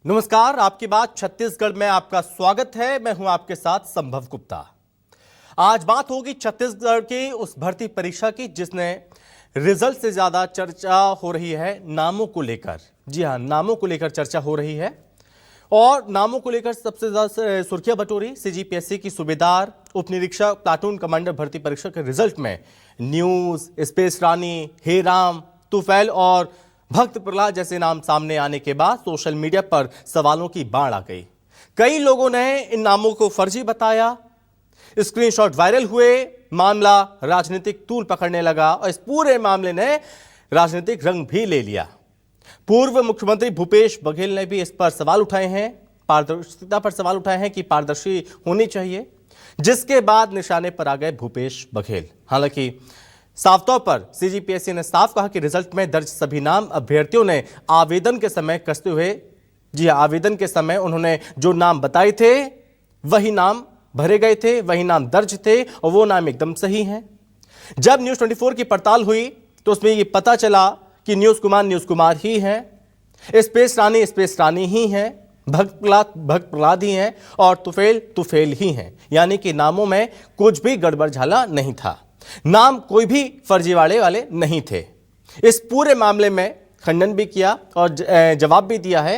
नमस्कार, आपकी बात छत्तीसगढ़ में आपका स्वागत है। मैं हूं आपके साथ संभव गुप्ता। आज बात होगी छत्तीसगढ़ की उस भर्ती परीक्षा की जिसने रिजल्ट से ज्यादा चर्चा हो रही है नामों को लेकर। जी हां, नामों को लेकर चर्चा हो रही है और नामों को लेकर सबसे ज्यादा सुर्खियां बटोरी सीजीपीएससी की सूबेदार उप निरीक्षक प्लाटून कमांडर भर्ती परीक्षा के रिजल्ट में न्यूज, स्पेस रानी, हेराम, तुफैल और भक्त प्रहलाद जैसे नाम सामने आने के बाद सोशल मीडिया पर सवालों की बाढ़ आ गई। कई लोगों ने इन नामों को फर्जी बताया, स्क्रीनशॉट वायरल हुए, मामला राजनीतिक तूल पकड़ने लगा और इस पूरे मामले ने राजनीतिक रंग भी ले लिया। पूर्व मुख्यमंत्री भूपेश बघेल ने भी इस पर सवाल उठाए हैं, पारदर्शिता पर सवाल उठाए हैं कि पारदर्शी होनी चाहिए, जिसके बाद निशाने पर आ गए भूपेश बघेल। हालांकि साफ तौर पर सीजीपीएससी ने साफ कहा कि रिजल्ट में दर्ज सभी नाम अभ्यर्थियों ने आवेदन के समय कसते हुए, जी हां, आवेदन के समय उन्होंने जो नाम बताए थे वही नाम भरे गए थे, वही नाम दर्ज थे और वो नाम एकदम सही हैं। जब न्यूज 24 की पड़ताल हुई तो उसमें ये पता चला कि न्यूज कुमार ही हैं, स्पेस रानी ही हैं, भक्त प्रहलाद ही हैं और तुफेल ही हैं। यानी कि नामों में कुछ भी गड़बड़ झाला नहीं था, नाम कोई भी फर्जीवाड़े वाले नहीं थे। इस पूरे मामले में खंडन भी किया और जवाब भी दिया है।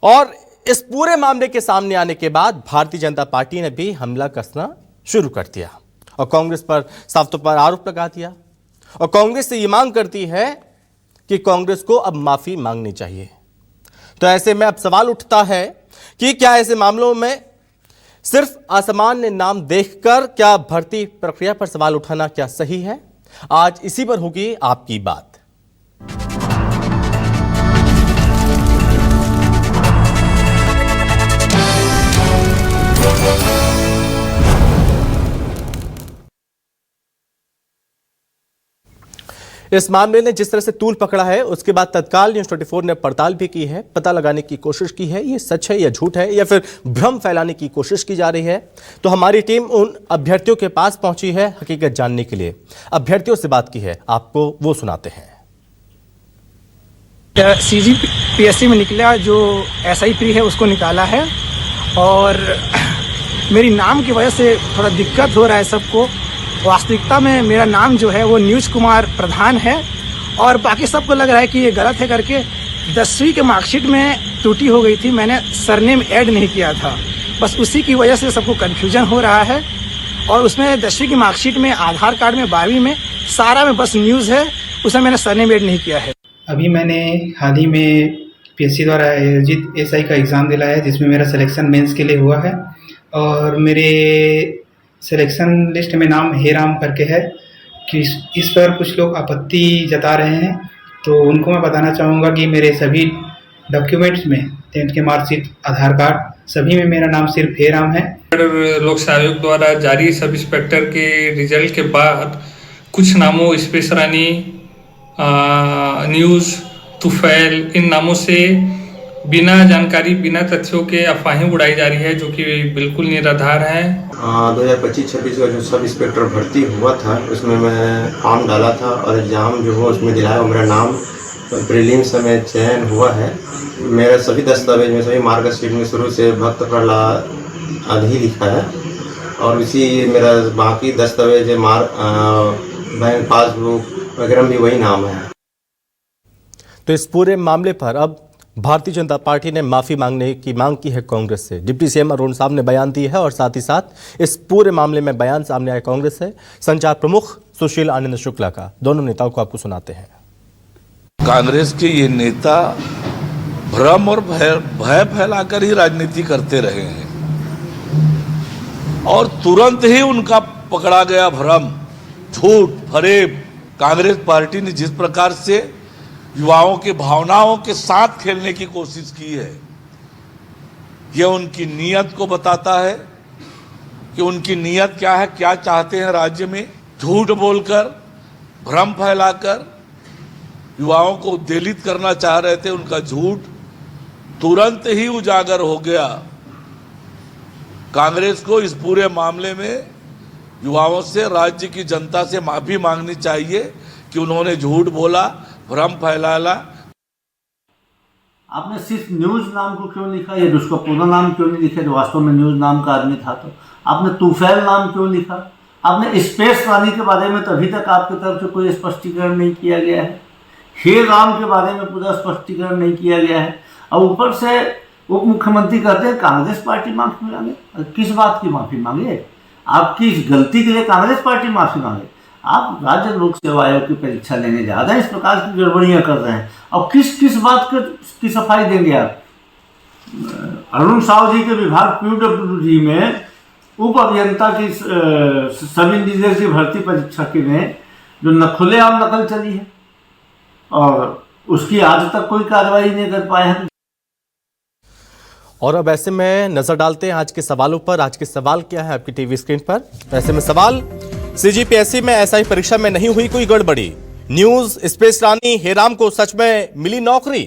और इस पूरे मामले के सामने आने के बाद भारतीय जनता पार्टी ने भी हमला कसना शुरू कर दिया और कांग्रेस पर साफ तौर पर आरोप लगा दिया और कांग्रेस से ये मांग करती है कि कांग्रेस को अब माफी मांगनी चाहिए। तो ऐसे में अब सवाल उठता है कि क्या ऐसे मामलों में सिर्फ असामान्य नाम देखकर क्या भर्ती प्रक्रिया पर सवाल उठाना क्या सही है? आज इसी पर होगी आपकी बात। इस मामले ने जिस तरह से तूल पकड़ा है उसके बाद तत्काल न्यूज 24 ने पड़ताल भी की है, पता लगाने की कोशिश की है ये सच है या झूठ है या फिर भ्रम फैलाने की कोशिश की जा रही है। तो हमारी टीम उन अभ्यर्थियों के पास पहुंची है हकीकत जानने के लिए। अभ्यर्थियों से बात की है, आपको वो सुनाते हैं। सीजीपीएससी में निकला जो एसआई प्री है उसको निकाला है और मेरी नाम की वजह से थोड़ा दिक्कत हो रहा है सबको। वास्तविकता में मेरा नाम जो है वो न्यूज कुमार प्रधान है और बाकी सबको लग रहा है कि ये गलत है करके 10वीं के मार्कशीट में त्रुटि हो गई थी, मैंने सरनेम ऐड नहीं किया था, बस उसी की वजह से सबको कन्फ्यूजन हो रहा है। और उसमें 10वीं की मार्कशीट में, आधार कार्ड में, 12वीं में, सारा में बस न्यूज़ है, उसमें मैंने सरनेम ऐड नहीं किया है। अभी मैंने हाल ही में पीएससी द्वारा आयोजित एसआई का एग्ज़ाम दिलाया है जिसमें मेरा सिलेक्शन मेंस के लिए हुआ है और मेरे सिलेक्शन लिस्ट में नाम हेराम करके है कि इस पर कुछ लोग आपत्ति जता रहे हैं। तो उनको मैं बताना चाहूँगा कि मेरे सभी डॉक्यूमेंट्स में 10th के मार्कशीट, आधार कार्ड, सभी में मेरा नाम सिर्फ हेराम है। लोक सेवा आयोग द्वारा जारी सब इंस्पेक्टर के रिजल्ट के बाद कुछ नामों स्पेस रानी, न्यूज़, तुफैल, इन नामों से बिना जानकारी, बिना तथ्यों के अफवाहें उड़ाई जा रही है जो कि बिल्कुल निराधार है। 2025-26 का जो सब इंस्पेक्टर भर्ती हुआ था उसमें मैं फॉर्म डाला था और एग्ज़ाम जो हुआ उसमें दिलाया और मेरा नाम प्रीलिम्स में चयन हुआ है। मेरे सभी दस्तावेज में, सभी मार्कशीट में शुरू से भक्त प्रहलाद ही लिखा है और इसी मेरा बाकी दस्तावेज बैंक पासबुक वगैरह भी वही नाम है। तो इस पूरे मामले पर अब भारतीय जनता पार्टी ने माफी मांगने की मांग की है कांग्रेस से। डिप्टी सीएम अरुण साहब ने बयान दिया है और साथ ही साथ इस पूरे मामले में बयान सामने आया कांग्रेस से संचार प्रमुख सुशील आनंद शुक्ला का। दोनों नेताओं को आपको सुनाते हैं। कांग्रेस के ये नेता भ्रम और भय फैलाकर ही राजनीति करते रहे हैं और तुरंत ही उनका पकड़ा गया भ्रम, झूठ, फरेब। कांग्रेस पार्टी ने जिस प्रकार से युवाओं के भावनाओं के साथ खेलने की कोशिश की है, यह उनकी नीयत को बताता है कि उनकी नीयत क्या है, क्या चाहते हैं राज्य में। झूठ बोलकर, भ्रम फैलाकर युवाओं को उद्वेलित करना चाह रहे थे, उनका झूठ तुरंत ही उजागर हो गया। कांग्रेस को इस पूरे मामले में युवाओं से, राज्य की जनता से माफी मांगनी चाहिए कि उन्होंने झूठ बोला, भ्रम फैलाया। आपने सिर्फ न्यूज़ नाम को क्यों लिखा, या उसका पूरा नाम क्यों नहीं लिखा जो वास्तव में न्यूज़ नाम का आदमी था? तो आपने तूफैल नाम क्यों लिखा? आपने स्पेस रानी के बारे में तो अभी तक आपकी तरफ से कोई स्पष्टीकरण नहीं किया गया है। हे राम के बारे में पूरा स्पष्टीकरण नहीं किया गया है। और ऊपर से उप मुख्यमंत्री कहते हैं कांग्रेस पार्टी माफी मांगे। किस बात की माफी मांगे? आपकी इस गलती के लिए कांग्रेस पार्टी माफी मांगे? आप राज्य लोक सेवा आयोग की परीक्षा लेने जा रहे हैं, इस प्रकार की गड़बड़ियां कर रहे हैं, और किस बात की सफाई देंगे आप? अरुण साव जी के विभाग PWD में उप अभियंता की सब इंजीनियर की भर्ती परीक्षा की में जो खुलेआम नकल चली है, और उसकी आज तक कोई कार्रवाई नहीं कर पाए हैं। और अब ऐसे में नजर डालते हैं आज के सवालों पर। आज के सवाल क्या है आपकी टीवी स्क्रीन पर? ऐसे में सवाल, CGPSC में SI परीक्षा में नहीं हुई कोई गड़बड़ी, न्यूज स्पेस रानी हेराम को सच में मिली नौकरी,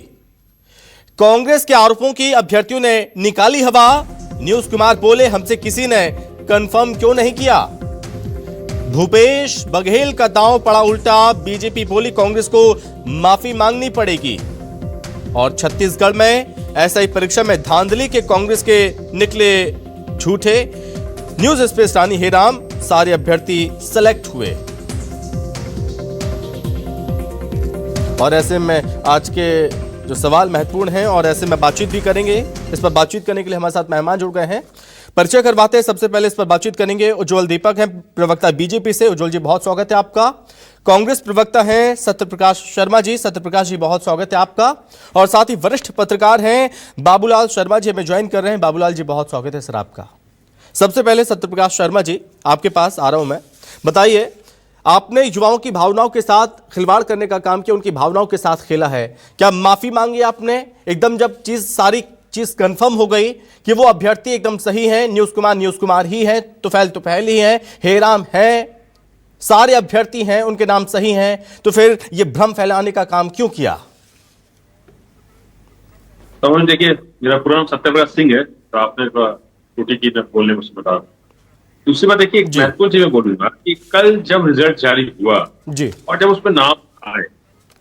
कांग्रेस के आरोपों की अभ्यर्थियों ने निकाली हवा, न्यूज कुमार बोले हमसे किसी ने कंफर्म क्यों नहीं किया, भूपेश बघेल का दांव पड़ा उल्टा, बीजेपी बोली कांग्रेस को माफी मांगनी पड़ेगी, और छत्तीसगढ़ में SI परीक्षा में धांधली के कांग्रेस के निकले झूठे, न्यूज स्पेस रानी हेराम सारे अभ्यर्थी सेलेक्ट हुए। और ऐसे में आज के जो सवाल महत्वपूर्ण हैं और ऐसे में बातचीत भी करेंगे। इस पर बातचीत करने के लिए हमारे साथ मेहमान जुड़ गए हैं, परिचय करवाते हैं। सबसे पहले इस पर बातचीत करेंगे उज्ज्वल दीपक हैं, प्रवक्ता बीजेपी से। उज्ज्वल जी बहुत स्वागत है आपका। कांग्रेस प्रवक्ता हैं सत्यप्रकाश शर्मा जी। सत्यप्रकाश जी बहुत स्वागत है आपका। और साथ ही वरिष्ठ पत्रकार हैं बाबूलाल शर्मा जी हमें ज्वाइन कर रहे हैं। बाबूलाल जी बहुत स्वागत है सर आपका। सबसे पहले सत्यप्रकाश शर्मा जी आपके पास आ रहा हूं मैं, बताइए आपने युवाओं की भावनाओं के साथ खिलवाड़ करने का काम किया, उनकी भावनाओं के साथ खेला है, क्या माफी मांगी आपने एकदम जब सारी चीज कंफर्म हो गई कि वो अभ्यर्थी एकदम सही है, न्यूज कुमार ही है, तुफैल ही है, हेराम है, सारे अभ्यर्थी हैं उनके नाम सही हैं, तो फिर ये भ्रम फैलाने का काम क्यों किया? तो देखिए मेरा पूरा नाम सत्यप्रकाश सिंह है, तो आपने त्रुटि की बोलने में बता। दूसरी बात देखिए, एक महत्वपूर्ण चीज मैं बोलूंगा कि कल जब रिजल्ट जारी हुआ जी, और जब उसमें नाम आए,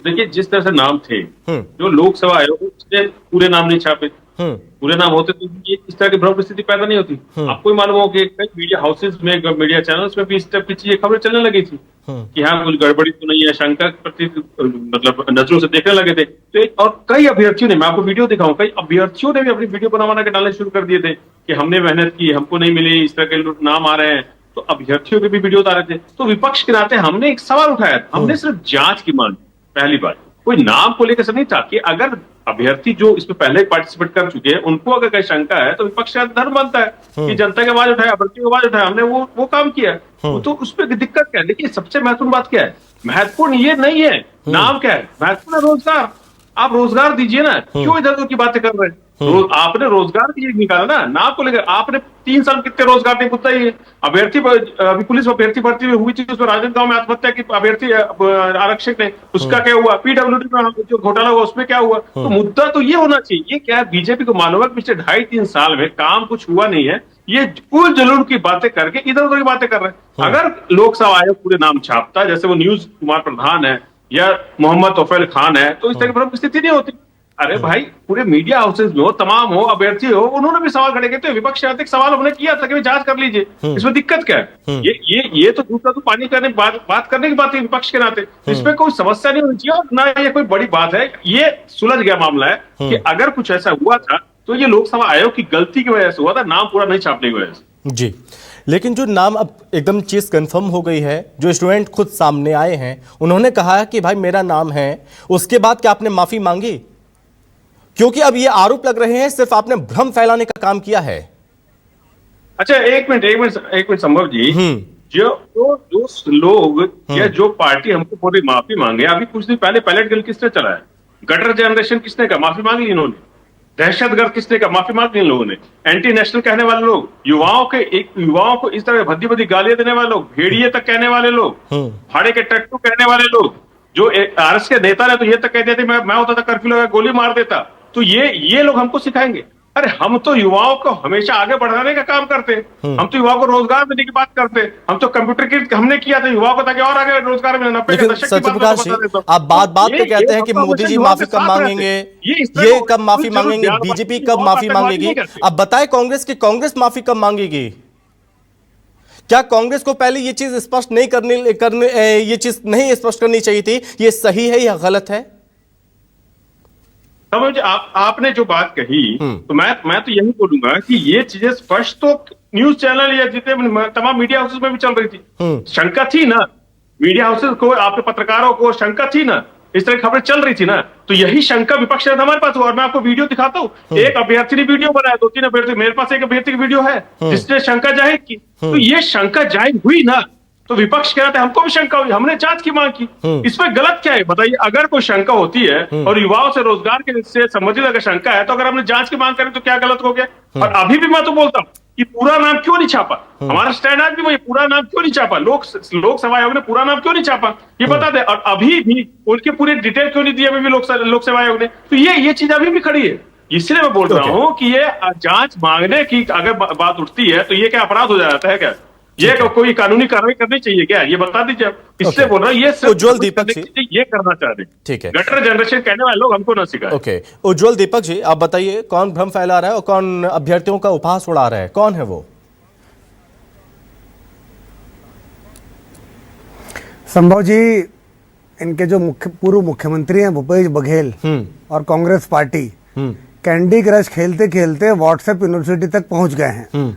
देखिए जिस तरह से नाम थे, जो लोकसभा आयोग उसने पूरे नाम नहीं छापे, पूरे नाम होते तो ये इस तरह की भ्रम स्थिति पैदा नहीं होती। आपको ही मालूम हो कि कई मीडिया हाउसेज में, मीडिया चैनल्स में भी इस तरह की चीजें खबरें चलने लगी थी कि हाँ कुछ गड़बड़ी तो नहीं है, शंका प्रति मतलब नजरों से देखने लगे थे। तो और कई अभ्यर्थियों ने, मैं आपको वीडियो दिखाऊं, कई अभ्यर्थियों ने भी अपनी वीडियो बना के डालने शुरू कर दिए थे कि हमने मेहनत की, हमको नहीं मिली, इस तरह के नाम आ रहे हैं, तो अभ्यर्थियों के भी वीडियो उतारे थे। तो विपक्ष के नाते हमने एक सवाल उठाया था, हमने सिर्फ जांच की मांग, पहली बात कोई नाम को लेकर सब नहीं था कि अगर अभ्यर्थी जो इसमें पहले पार्टिसिपेट कर चुके हैं उनको अगर कोई शंका है तो विपक्ष का धर्म बनता है कि जनता की आवाज उठाए, अभ्यर्थी की आवाज उठाए, हमने वो काम किया। तो उसमें दिक्कत क्या है? देखिए सबसे महत्वपूर्ण बात क्या है, महत्वपूर्ण ये नहीं है नाम क्या है, महत्वपूर्ण रोजगार। आप रोजगार दीजिए ना, क्यों इधर उधर की बातें कर रहे हैं? आपने रोजगार की निकाला ना, नाम को लेकर आपने 3 साल कितने रोजगार नहीं मुद्दा ही अभ्यर्थी, अभी पुलिस अभ्यर्थी भर्ती हुई थी उसमें राजनांदगांव में आत्महत्या की अभ्यर्थी आरक्षक ने, उसका क्या हुआ? PWD में जो घोटाला हुआ उसमें क्या हुआ? तो मुद्दा तो ये होना चाहिए। ये क्या है, बीजेपी को मालूम है पिछले 2.5-3 साल में काम कुछ हुआ नहीं है, ये कुल जलून की बातें करके इधर उधर की बातें कर रहे हैं। अगर लोकसभा आयोग पूरे नाम छापता, जैसे वो न्यूज कुमार प्रधान है या मोहम्मद तोफैल खान है, तो इस तरह की भ्रम स्थिति नहीं होती। अरे भाई पूरे मीडिया हाउसेज में हो, तमाम हो, अभ्यर्थी हो, उन्होंने भी सवाल खड़े किए थे, विपक्ष से सवाल उन्होंने किया था कि जांच कर लीजिए, इसमें दिक्कत क्या है? ये तो दूसरा तो पानी करने बात करने की बात है विपक्ष के नाते, इसमें कोई समस्या नहीं होनी चाहिए और ना ये कोई बड़ी बात है। ये सुलझ गया मामला है कि अगर कुछ ऐसा हुआ था तो ये लोकसभा आयोग की गलती की वजह से हुआ था, नाम पूरा नहीं छापने की वजह से। जी, लेकिन जो नाम अब एकदम चीज कंफर्म हो गई है, जो स्टूडेंट खुद सामने आए हैं, उन्होंने कहा कि भाई मेरा नाम है, उसके बाद क्या आपने माफी मांगी? क्योंकि अब ये आरोप लग रहे हैं सिर्फ आपने भ्रम फैलाने का काम किया है। अच्छा एक मिनट संभव जी, जो लोग या जो पार्टी हमको पूरी माफी मांगे, अभी कुछ दिन पहले पैलेट गिल किसने चलाया, गटर जनरेशन किसने कहा, माफी मांगी इन्होंने, दहशतगर्द किसने कहा, माफी मांगी इन लोगों ने, एंटी नेशनल कहने वाले लोग, युवाओं को इस तरह भद्दी भद्दी गालियां देने वाले लोग, भेड़िए तक कहने वाले लोग, फाड़े के टट्टू कहने वाले लोग, जो आरएस के नेता ने तो ये तक कह दिया था मैं होता था कर्फ्यू लगा गोली मार देता, तो ये लोग हमको सिखाएंगे? अरे हम तो युवाओं को हमेशा आगे बढ़ाने का काम करते हैं, हम तो युवाओं को रोजगार देने की बात करते हैं, हम तो कंप्यूटर की हमने किया था युवाओं को ताकि और आगे रोजगार मिले। 90 के लेकिन दशक की बात सत्यप्रकाश जी, बता देता हूं। आप बात पे कहते हैं कि तो मोदी जी युवाओं माफी के कब साथ मांगेंगे, रहते हैं। ये कब माफी जरूर मांगेंगे, ध्यान बीजेपी रखिए, कब माफी आतंकवाद मांगेगी? नहीं करते। अब बताएं कांग्रेस माफी कब मांगेगी? क्या कांग्रेस को पहले ये चीज स्पष्ट नहीं ये चीज नहीं स्पष्ट करनी चाहिए थी, ये सही है या गलत है? समझ आपने जो बात कही, तो मैं तो यही बोलूंगा कि ये चीजें स्पष्ट तो न्यूज चैनल या जितने तमाम मीडिया हाउसेस में भी चल रही थी, शंका थी ना, मीडिया हाउसेस को, आपके पत्रकारों को शंका थी ना, इस तरह की खबरें चल रही थी ना, तो यही शंका विपक्ष ने हमारे पास हुआ। और मैं आपको वीडियो दिखाता हूँ, एक अभ्यर्थी ने वीडियो बनाया, 2-3 अभ्यर्थी, मेरे पास एक अभ्यर्थी की वीडियो है जिसने शंका जाहिर की। तो ये शंका जाहिर हुई ना, तो विपक्ष कह रहा था हमको भी शंका हुई, हमने जांच की मांग की। इसमें गलत क्या है बताइए? अगर कोई शंका होती है और युवाओं से रोजगार के से संबंधित अगर शंका है, तो अगर हमने जांच की मांग करी तो क्या गलत हो गया? और अभी भी मैं तो बोलता हूँ कि पूरा नाम क्यों नहीं छापा? हमारा स्टैंड आज भी वही, पूरा नाम क्यों नहीं छापा? लोकसभा आयोग ने पूरा नाम क्यों नहीं छापा, ये बता दे। और अभी भी उनके पूरे डिटेल क्यों नहीं दिए अभी भी लोकसभा आयोग ने? तो ये चीज अभी भी खड़ी है। इसलिए मैं बोल रहा हूँ कि ये जांच मांगने की अगर बात उठती है तो ये क्या अपराध हो जाता है क्या? ये कोई कानूनी कार्रवाई करनी चाहिए क्या? ये बता दीजिए। इसलिए बोल रहा हूँ ये सिर्फ उज्ज्वल दीपक जी, ये करना चाह रहे हैं। ठीक है, गटर जनरेशन कहने वाले लोग हमको ना सिखाएं। ओके, उज्ज्वल दीपक जी, आप बताइए कौन भ्रम फैला रहा है और कौन अभ्यर्थियों का उपहास उड़ा रहा है, कौन है वो? संभव जी, इनके जो पूर्व मुख्यमंत्री हैं भूपेश बघेल और कांग्रेस पार्टी कैंडी क्रश खेलते खेलते व्हाट्सएप यूनिवर्सिटी तक पहुंच गए हैं।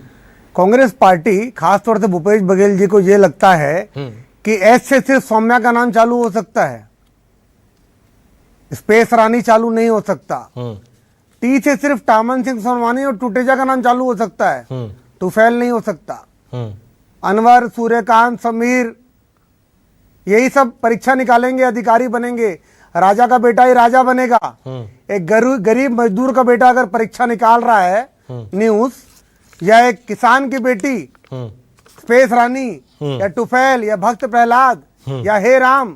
कांग्रेस पार्टी, खासतौर से भूपेश बघेल जी को ये लगता है कि एस से सिर्फ सौम्या का नाम चालू हो सकता है, स्पेस रानी चालू नहीं हो सकता, टी से सिर्फ टामन सिंह सोनवानी और टूटेजा का नाम चालू हो सकता है, तुफैल नहीं हो सकता। अनवर, सूर्यकांत, समीर, यही सब परीक्षा निकालेंगे, अधिकारी बनेंगे, राजा का बेटा ही राजा बनेगा। एक गरीब मजदूर का बेटा अगर परीक्षा निकाल रहा है न्यूज, या एक किसान की बेटी स्पेस रानी या टुफैल या भक्त प्रहलाद या हे राम,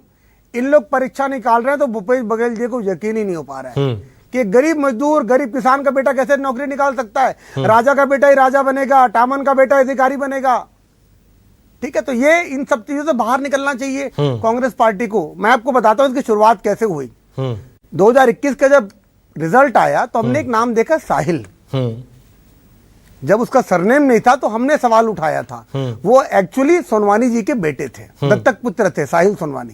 इन लोग परीक्षा निकाल रहे हैं, तो भूपेश बघेल जी को यकीन ही नहीं हो पा रहा है कि एक गरीब मजदूर, गरीब किसान का बेटा कैसे नौकरी निकाल सकता है। राजा का बेटा ही राजा बनेगा, टामन का बेटा अधिकारी बनेगा। ठीक है, तो ये इन सब चीजों से बाहर निकलना चाहिए कांग्रेस पार्टी को। मैं आपको बताता हूं इसकी शुरुआत कैसे हुई। 2021 का जब रिजल्ट आया तो हमने एक नाम देखा, साहिल। जब उसका सरनेम नहीं था तो हमने सवाल उठाया था। वो एक्चुअली सोनवानी जी के बेटे थे, दत्तक पुत्र थे साहिल सोनवानी।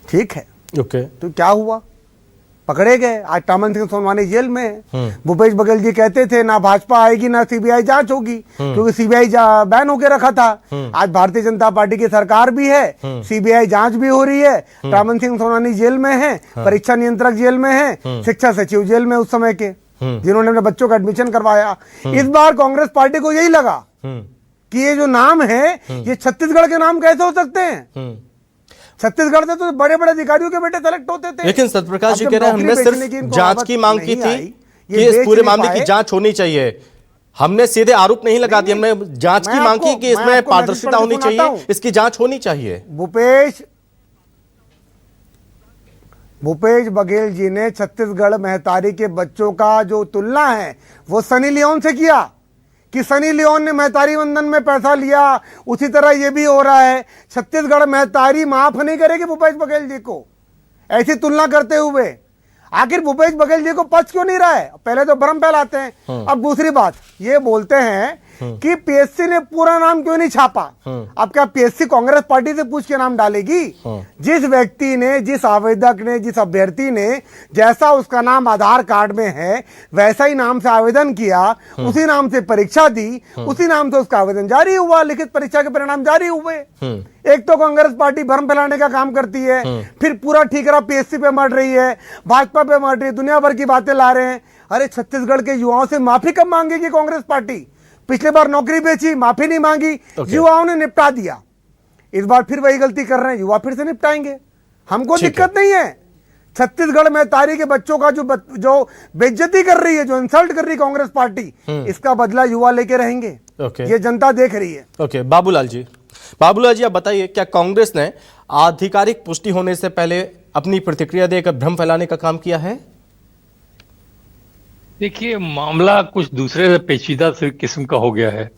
ठीक है, ओके, तो क्या हुआ? पकड़े गए। आज टामन सिंह सोनवानी जेल में है। भूपेश बघेल जी कहते थे ना भाजपा आएगी ना सीबीआई जांच होगी, क्योंकि सीबीआई बैन होके रखा था। आज भारतीय जनता पार्टी की सरकार भी है, सीबीआई जांच भी हो रही है। टामन सिंह सोनवानी जेल में है, परीक्षा नियंत्रक जेल में है, शिक्षा सचिव जेल में उस समय के, जिन्होंने अपने बच्चों का एडमिशन करवाया। इस बार कांग्रेस पार्टी को यही लगा कि ये जो नाम है ये छत्तीसगढ़ के नाम कैसे हो सकते हैं। छत्तीसगढ़ से तो बड़े बड़े अधिकारियों के बेटे सेलेक्ट होते थे। लेकिन सत्यप्रकाश जी कह रहे हैं हमने सिर्फ जांच की मांग की थी कि इस पूरे मामले की जांच होनी चाहिए। हमने सीधे आरोप नहीं लगा दिए, हमने जांच की मांग की कि इसमें पारदर्शिता होनी चाहिए, इसकी जांच होनी चाहिए। भूपेश बघेल जी ने छत्तीसगढ़ महतारी के बच्चों का जो तुलना है वो सनी लियोन से किया कि सनी लियोन ने महतारी वंदन में पैसा लिया, उसी तरह ये भी हो रहा है। छत्तीसगढ़ महतारी माफ नहीं करेगी भूपेश बघेल जी को, ऐसी तुलना करते हुए। आखिर भूपेश बघेल जी को पच क्यों नहीं रहा है? पहले तो भ्रम फैलाते हैं। अब दूसरी बात ये बोलते हैं कि पीएससी ने पूरा नाम क्यों नहीं छापा। अब क्या पीएससी कांग्रेस पार्टी से पूछ के नाम डालेगी? जिस व्यक्ति ने, जिस आवेदक ने, जिस अभ्यर्थी ने जैसा उसका नाम आधार कार्ड में है वैसा ही नाम से आवेदन किया, उसी नाम से परीक्षा दी, उसी नाम से उसका आवेदन जारी हुआ, लिखित परीक्षा के परिणाम जारी हुए। एक तो कांग्रेस पार्टी भ्रम फैलाने का काम करती है, फिर पूरा ठीकरा पीएससी पे मर रही है, भाजपा पे मर रही है, दुनिया भर की बातें ला रहे हैं। अरे छत्तीसगढ़ के युवाओं से माफी कब मांगेगी कांग्रेस पार्टी? पिछले बार नौकरी बेची, माफी नहीं मांगी, युवाओं ने निपटा दिया। इस बार फिर वही गलती कर रहे हैं, युवा फिर से निपटाएंगे। हमको दिक्कत नहीं है। छत्तीसगढ़ में तारी के बच्चों का जो बेइज्जती कर रही है, जो इंसल्ट कर रही है कांग्रेस पार्टी, इसका बदला युवा लेके रहेंगे। ये जनता देख रही है। ओके, बाबूलाल जी आप बताइए, क्या कांग्रेस ने आधिकारिक पुष्टि होने से पहले अपनी प्रतिक्रिया देकर भ्रम फैलाने का काम किया है? देखिए, मामला कुछ दूसरे पेचीदा से किस्म का हो गया है।